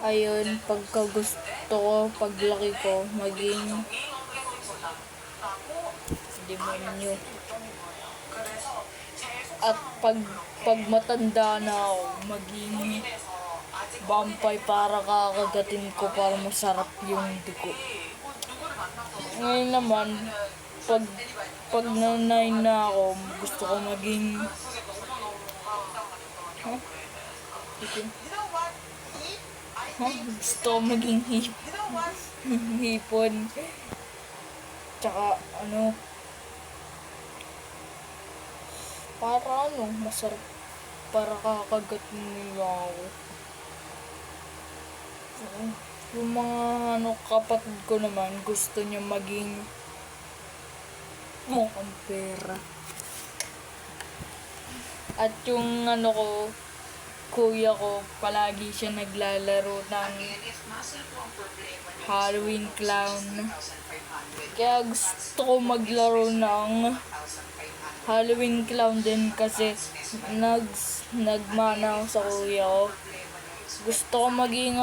Ayun, pagka gusto ko, paglaki ko, maging demonyo. At pag matanda na ako, maging vampire para kakagatin ko para masarap yung dugo. Ngayon naman, pag nanay na ako, gusto ko maging gusto ko maging hipon. Tsaka para masarap para kakagat nila ako. Yung mga kapatid ko naman, gusto niya maging mukhang pera. At yung kuya ko, palagi siya naglalaro ng Halloween clown. Kaya gusto ko maglaro ng Halloween clown din kasi nagmana ako sa kuya ko. Gusto ko maging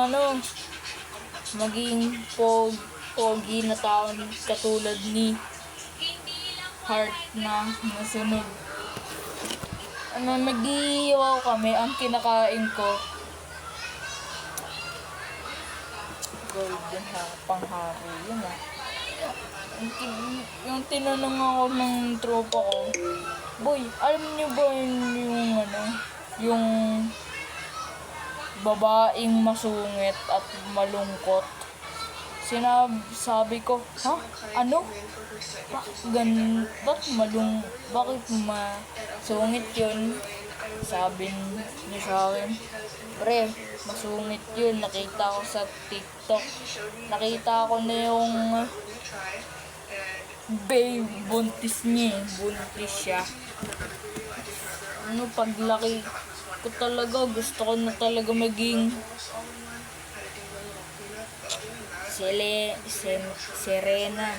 pogi na tao katulad ni Heart na nasunog. Nag-iiwaw kami, ang kinakain ko golden panghari, yun yung tinanong ako ng tropa ko, boy, alam niyo ba yung babaeng masungit at malungkot? Sabi ko, ha? Ano? Bakit masungit yun? Sabi niya sa akin, pre, masungit yun. Nakita ko sa TikTok. Nakita ko na yung babe, buntis niya. Buntis siya. Paglaki ko talaga, gusto ko na talaga maging Serena.